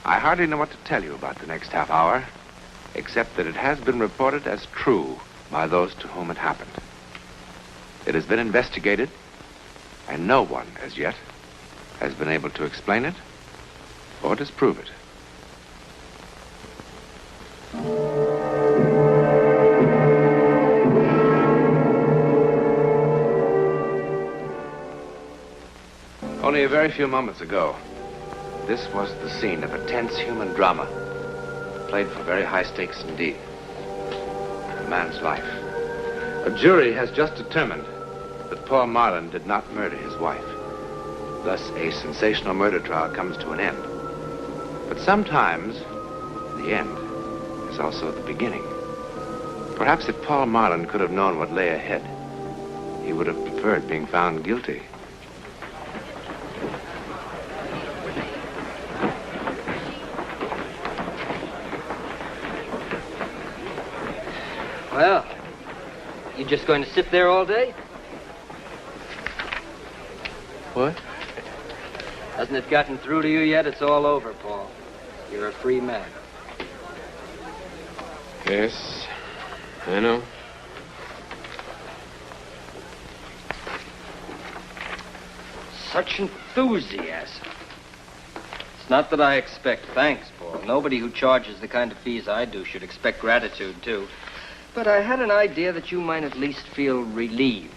I hardly know what to tell you about the next half hour, except that it has been reported as true by those to whom it happened. It has been investigated, and no one, as yet, has been able to explain it or disprove it. Only a very few moments ago, this was the scene of a tense human drama, played for very high stakes indeed. A man's life. A jury has just determined that Paul Marlin did not murder his wife. Thus, a sensational murder trial comes to an end. But sometimes, the end is also the beginning. Perhaps if Paul Marlin could have known what lay ahead, he would have preferred being found guilty. Well, you just going to sit there all day? What? Hasn't it gotten through to you yet? It's all over, Paul. You're a free man. Yes, I know. Such enthusiasm. It's not that I expect thanks, Paul. Nobody who charges the kind of fees I do should expect gratitude, too. But I had an idea that you might at least feel relieved.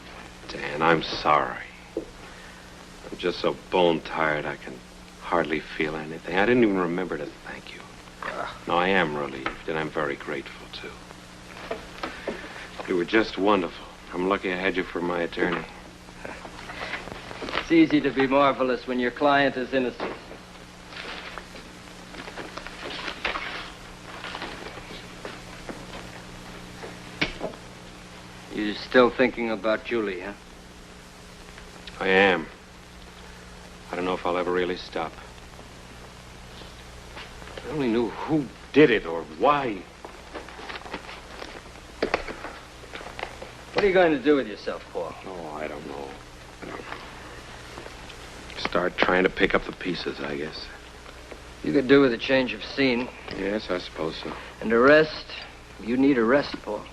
Dan, I'm sorry. I'm just so bone-tired I can hardly feel anything. I didn't even remember to thank you. No, I am relieved, and I'm very grateful, too. You were just wonderful. I'm lucky I had you for my attorney. It's easy to be marvelous when your client is innocent. You're still thinking about Julie, huh? I am. I don't know if I'll ever really stop. If I only knew who did it or why. What are you going to do with yourself, Paul? Oh, I don't know. Start trying to pick up the pieces, I guess. You could do with a change of scene. Yes, I suppose so. And a rest. You need a rest, Paul.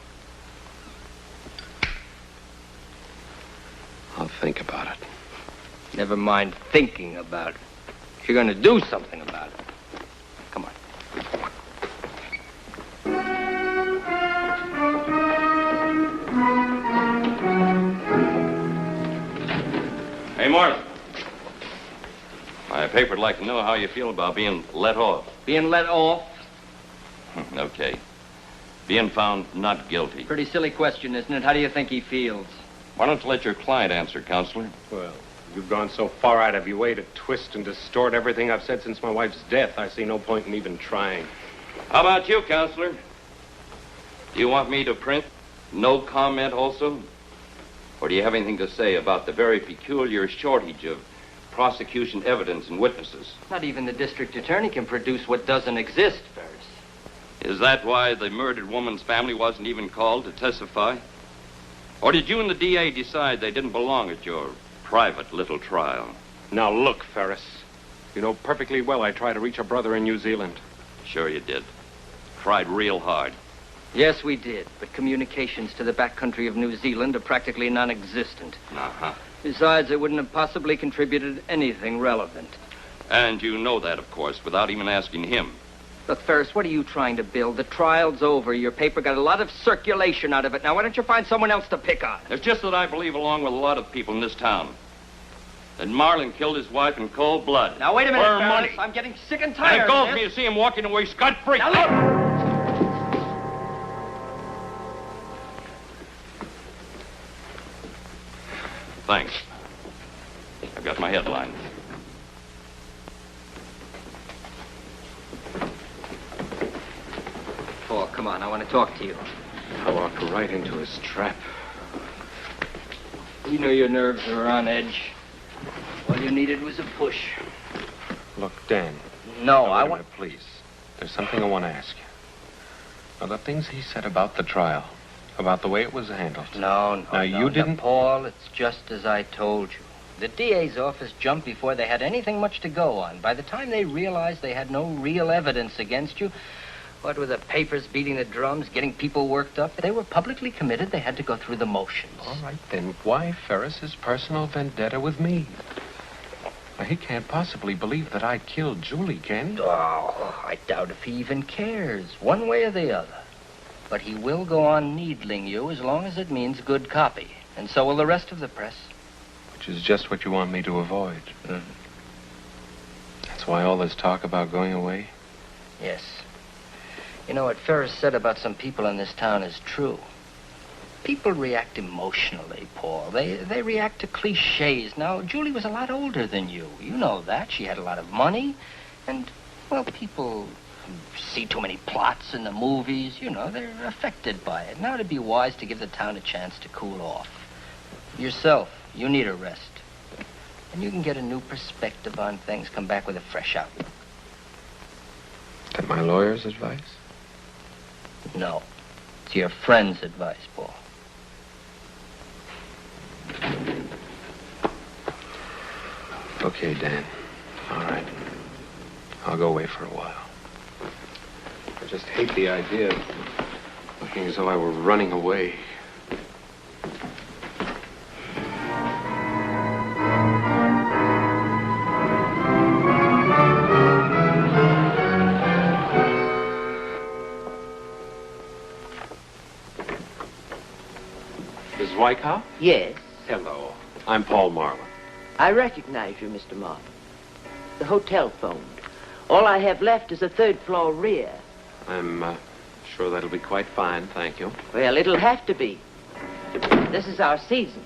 I'll think about it. Never mind thinking about it. You're going to do something about it. Come on. Hey, Martha. My paper would like to know how you feel about being let off. Being let off? Okay. Being found not guilty. Pretty silly question, isn't it? How do you think he feels? Why don't you let your client answer, Counselor? Well, you've gone so far out of your way to twist and distort everything I've said since my wife's death, I see no point in even trying. How about you, Counselor? Do you want me to print no comment also? Or do you have anything to say about the very peculiar shortage of prosecution evidence and witnesses? Not even the district attorney can produce what doesn't exist, Ferris. Is that why the murdered woman's family wasn't even called to testify? Or did you and the DA decide they didn't belong at your private little trial? Now look, Ferris. You know perfectly well I tried to reach a brother in New Zealand. Sure you did. Tried real hard. Yes, we did, but communications to the backcountry of New Zealand are practically non-existent. Uh-huh. Besides, they wouldn't have possibly contributed anything relevant. And you know that, of course, without even asking him. Look, Ferris, what are you trying to build? The trial's over. Your paper got a lot of circulation out of it. Now, why don't you find someone else to pick on? It's just that I believe, along with a lot of people in this town, that Marlin killed his wife in cold blood. Now, wait a minute, For Ferris. money. I'm getting sick and tired And it goes of me this. to see him walking away scot-free. Now, look! Thanks. I've got my headline. Paul, come on. I want to talk to you. I walked right into his trap. You know your nerves are on edge. All you needed was a push. Look, Dan. No, Now, I wait a want... minute, please. There's something I want to ask you. Now, the things he said about the trial, about the way it was handled. No. Now, you didn't... Paul, it's just as I told you. The DA's office jumped before they had anything much to go on. By the time they realized they had no real evidence against you, what with the papers beating the drums, getting people worked up, they were publicly committed. They had to go through the motions. All right, then why Ferris's personal vendetta with me? Now, he can't possibly believe that I killed Julie, can he? Oh, I doubt if he even cares, one way or the other. But he will go on needling you as long as it means good copy. And so will the rest of the press. Which is just what you want me to avoid. Mm-hmm. That's why all this talk about going away? Yes. You know, what Ferris said about some people in this town is true. People react emotionally, Paul. They react to cliches. Now, Julie was a lot older than you. You know that. She had a lot of money. And, well, people see too many plots in the movies. You know, they're affected by it. Now it'd be wise to give the town a chance to cool off. Yourself, you need a rest. And you can get a new perspective on things, come back with a fresh outlook. Is that my lawyer's advice? No. It's your friend's advice, Paul. Okay, Dan. All right. I'll go away for a while. I just hate the idea of looking as though I were running away. Mrs. Wyckoff? Yes, Hello. I'm Paul Marlin. I recognize you, Mr. Martin. The hotel phoned. All I have left is a third-floor rear. I'm sure that'll be quite fine, thank you. Well, it'll have to be. This is our season.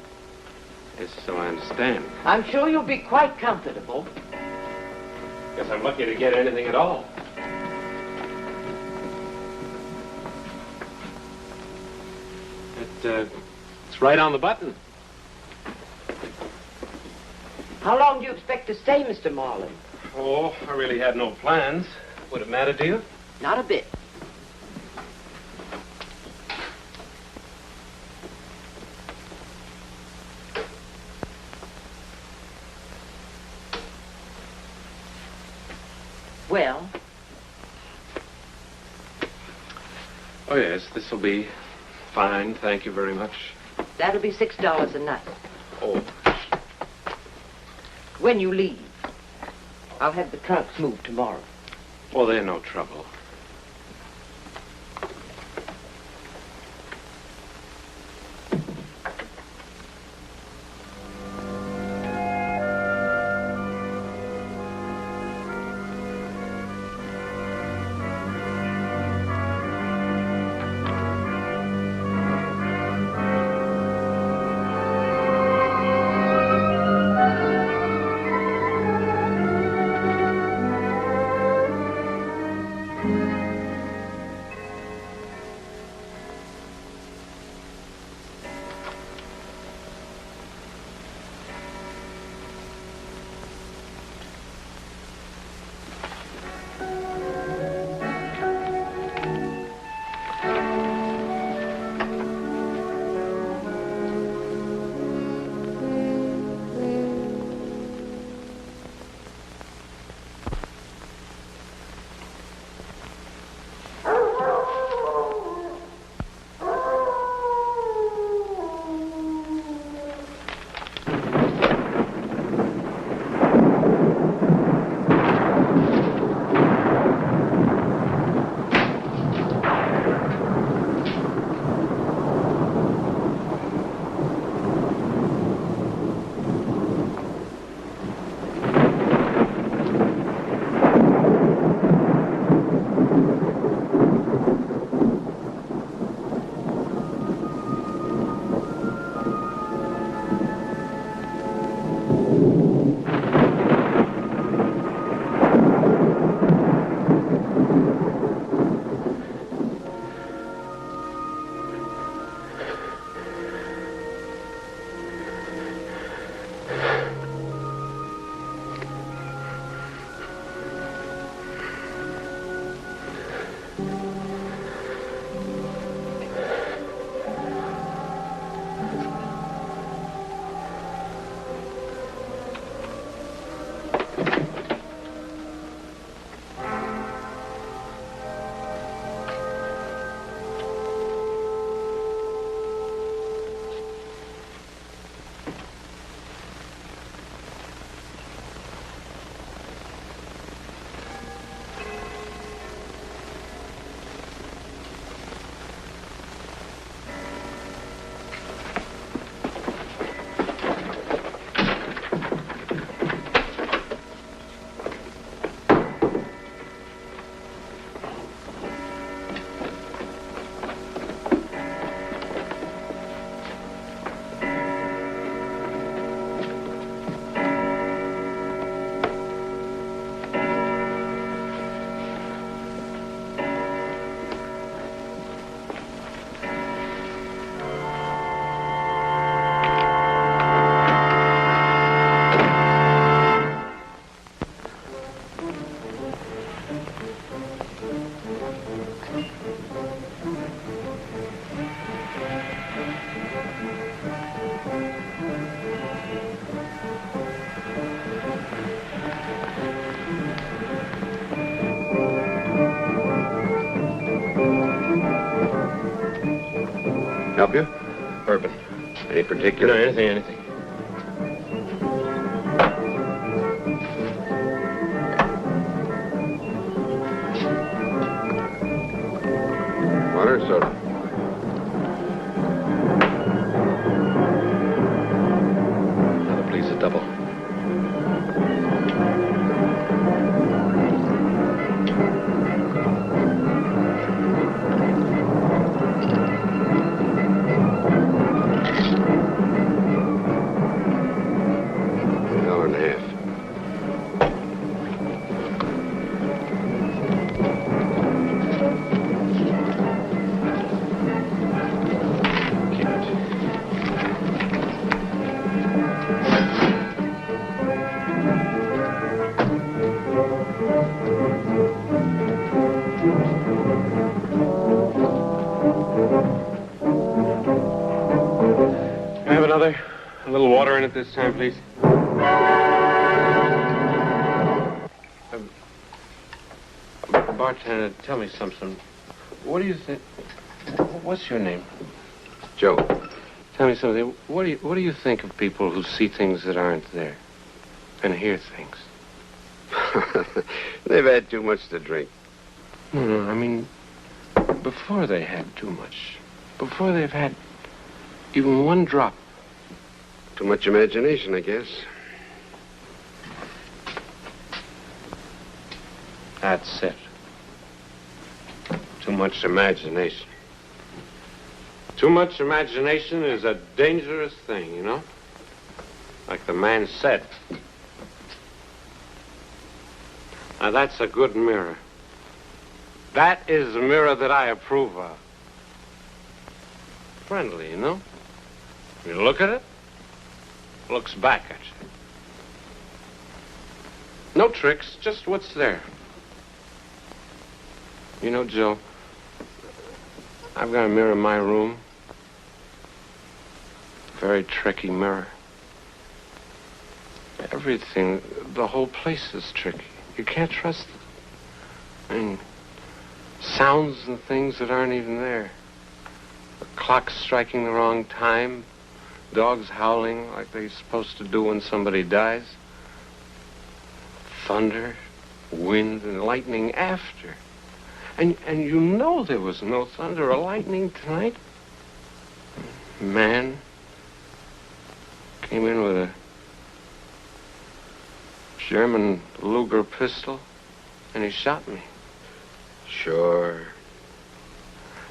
Yes, so I understand. I'm sure you'll be quite comfortable. Guess I'm lucky to get anything at all. It's right on the button. How long do you expect to stay, Mr. Marlin? Oh, I really had no plans. Would it matter to you? Not a bit. Well? Oh, yes, this'll be fine. Thank you very much. That'll be $6 a night. Oh, When you leave, I'll have the trunks moved tomorrow. well, they're no trouble. Help you? Bourbon. Any particular? No, anything. Water or soda? Another, please, a double. A little water in it this time, please. Bartender, tell me something. What do you think? What's your name? Joe. Tell me something. What do you think of people who see things that aren't there and hear things? They've had too much to drink. No, I mean, before they had too much. Before they've had even one drop. Too much imagination, I guess. That's it. Too much imagination. Too much imagination is a dangerous thing, you know? Like the man said. Now, that's a good mirror. That is a mirror that I approve of. Friendly, you know? You look at it, looks back at you. No tricks, just what's there. You know, Joe, I've got a mirror in my room. Very tricky mirror. Everything, the whole place is tricky. You can't trust it. I mean, sounds and things that aren't even there. The clock striking the wrong time. Dogs howling like they're supposed to do when somebody dies. Thunder, wind, and lightning after. And you know there was no thunder or lightning tonight. Man came in with a German Luger pistol, and he shot me. Sure.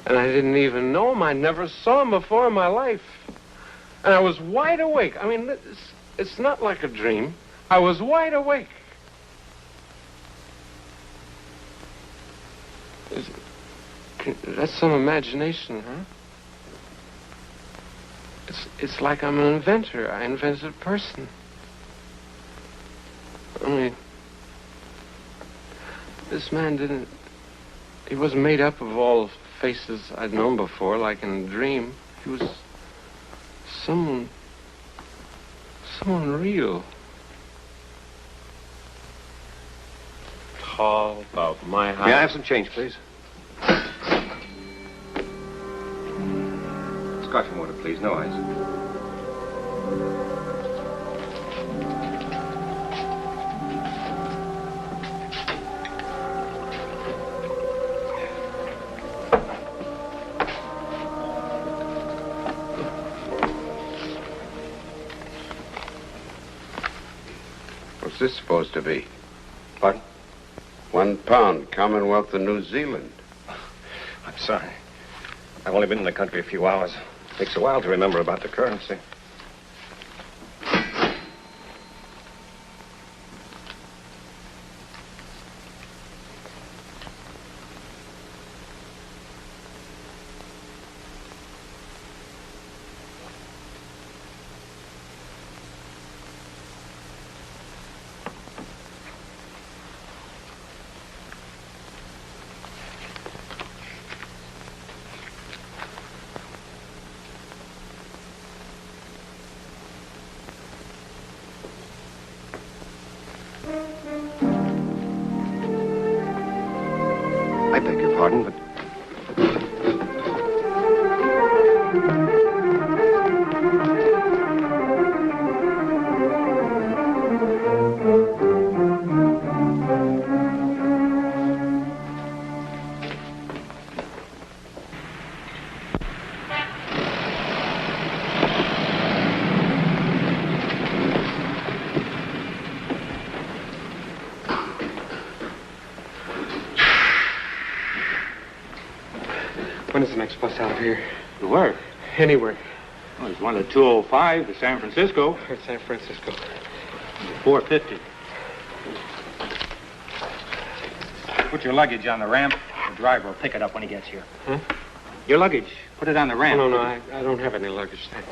And I didn't even know him. I never saw him before in my life. And I was wide awake. I mean, it's not like a dream. I was wide awake. That's some imagination, huh? It's like I'm an inventor. I invented a person. I mean, this man he wasn't made up of all faces I'd known before, like in a dream. He was someone real. Tall, about my height. May I have some change, please? Scotch and water, please. No ice. What's this supposed to be? Pardon? £1, Commonwealth of New Zealand. I'm sorry. I've only been in the country a few hours. Takes a while to remember about the currency. I beg your pardon, but... When is the next bus out of here? To where? Anywhere. Well, there's one at 2:05 to San Francisco. Or San Francisco. 4:50. Put your luggage on the ramp. The driver will pick it up when he gets here. Huh? Your luggage. Put it on the ramp. Oh, no, I don't have any luggage, thanks.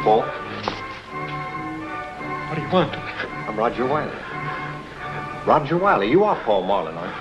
Paul? What do you want? I'm Roger Wiley. Roger Wiley, you are Paul Marlin, aren't you?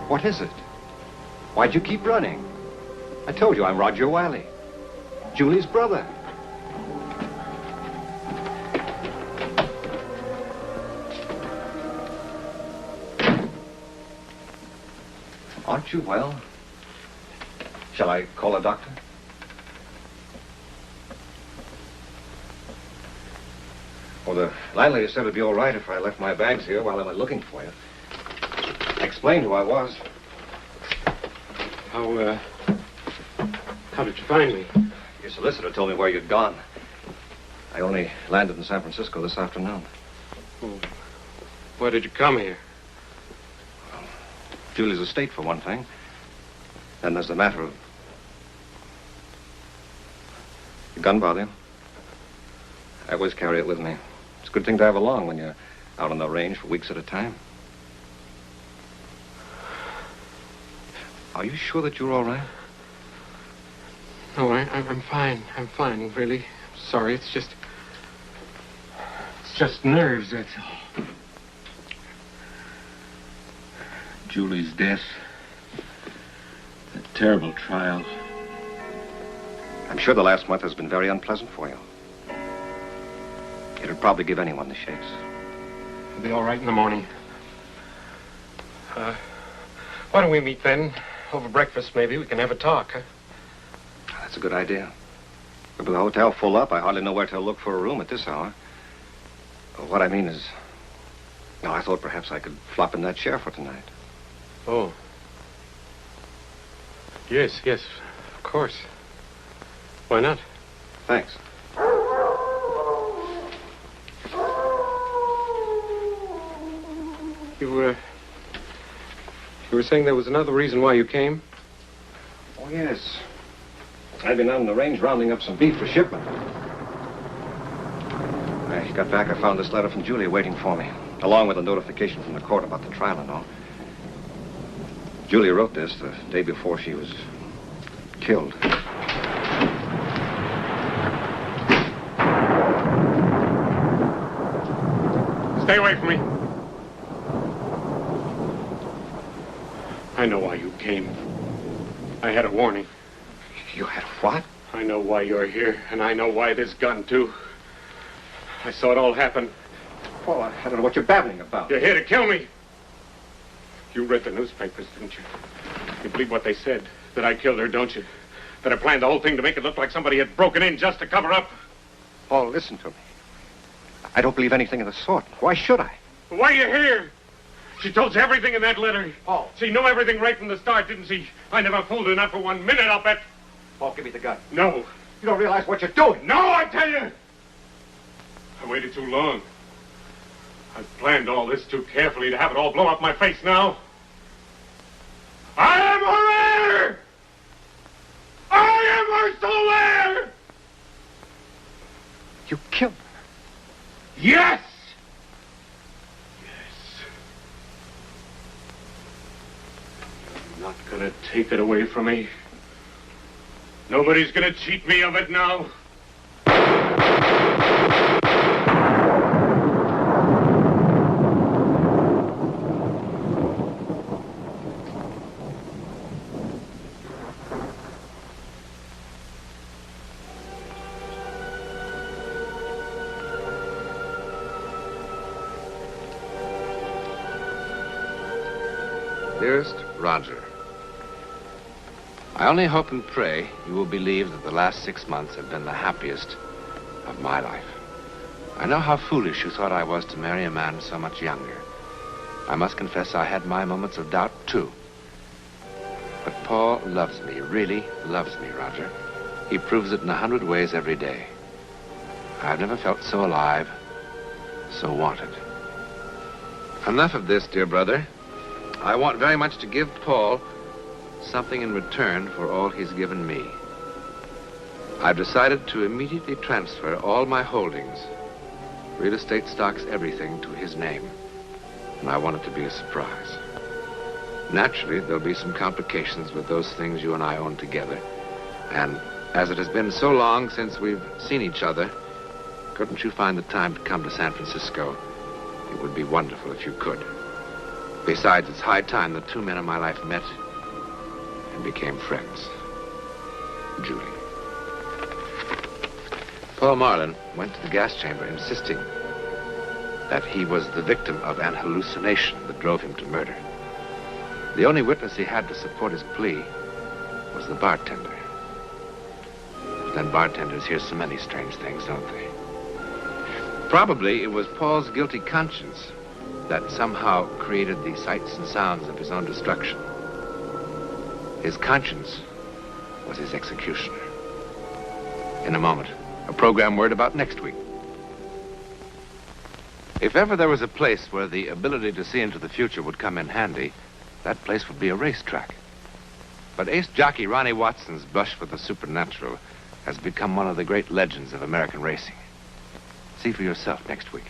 What is it? Why'd you keep running? I told you I'm Roger Wiley, Julie's brother. Aren't you well? Shall I call a doctor? Well, the landlady said it'd be all right if I left my bags here while I went looking for you. I explained who I was. How did you find me? Your solicitor told me where you'd gone. I only landed in San Francisco this afternoon. Well, why did you come here? Julie's estate, for one thing. Then there's the matter of... The gun bother you? I always carry it with me. It's a good thing to have along when you're out on the range for weeks at a time. Are you sure that you're all right? No, I'm fine. I'm fine, really. Sorry, it's just nerves, that's all. Julie's death. That terrible trial. I'm sure the last month has been very unpleasant for you. It'd probably give anyone the shakes. I'll be all right in the morning. Why don't we meet then? Over breakfast, maybe. We can have a talk, huh? That's a good idea. But with the hotel full up, I hardly know where to look for a room at this hour. What I mean is... No, I thought perhaps I could flop in that chair for tonight. Oh. Yes, of course. Why not? Thanks. You were saying there was another reason why you came? Oh, yes. I've been out on the range rounding up some beef for shipment. I got back, I found this letter from Julia waiting for me, along with a notification from the court about the trial and all. Julia wrote this the day before she was killed. Stay away from me. I know why you came. I had a warning. You had what? I know why you're here, and I know why this gun, too. I saw it all happen. Well, I don't know what you're babbling about. You're here to kill me. You read the newspapers, didn't you? You believe what they said, that I killed her, don't you? That I planned the whole thing to make it look like somebody had broken in just to cover up. Paul, listen to me. I don't believe anything of the sort. Why should I? Why are you here? She told you everything in that letter. Paul. She knew everything right from the start, didn't she? I never fooled her, not for 1 minute, I'll bet. Paul, give me the gun. No. You don't realize what you're doing. No, I tell you! I waited too long. I've planned all this too carefully to have it all blow up my face now. I am her heir! I am her sole heir! You killed her. Yes! You're not gonna take it away from me. Nobody's gonna cheat me of it now. Dearest Roger, I only hope and pray you will believe that the last 6 months have been the happiest of my life. I know how foolish you thought I was to marry a man so much younger. I must confess I had my moments of doubt, too. But Paul loves me, really loves me, Roger. He proves it in 100 ways every day. I've never felt so alive, so wanted. Enough of this, dear brother. I want very much to give Paul something in return for all he's given me. I've decided to immediately transfer all my holdings, real estate, stocks, everything, to his name. And I want it to be a surprise. Naturally, there'll be some complications with those things you and I own together. And as it has been so long since we've seen each other, couldn't you find the time to come to San Francisco? It would be wonderful if you could. Besides, it's high time the two men in my life met and became friends. Julie. Paul Marlin went to the gas chamber insisting that he was the victim of an hallucination that drove him to murder. The only witness he had to support his plea was the bartender. Then bartenders hear so many strange things, don't they? Probably it was Paul's guilty conscience that somehow created the sights and sounds of his own destruction. His conscience was his executioner. In a moment, a program word about next week. If ever there was a place where the ability to see into the future would come in handy, that place would be a racetrack. But ace jockey Ronnie Watson's brush with the supernatural has become one of the great legends of American racing. See for yourself next week.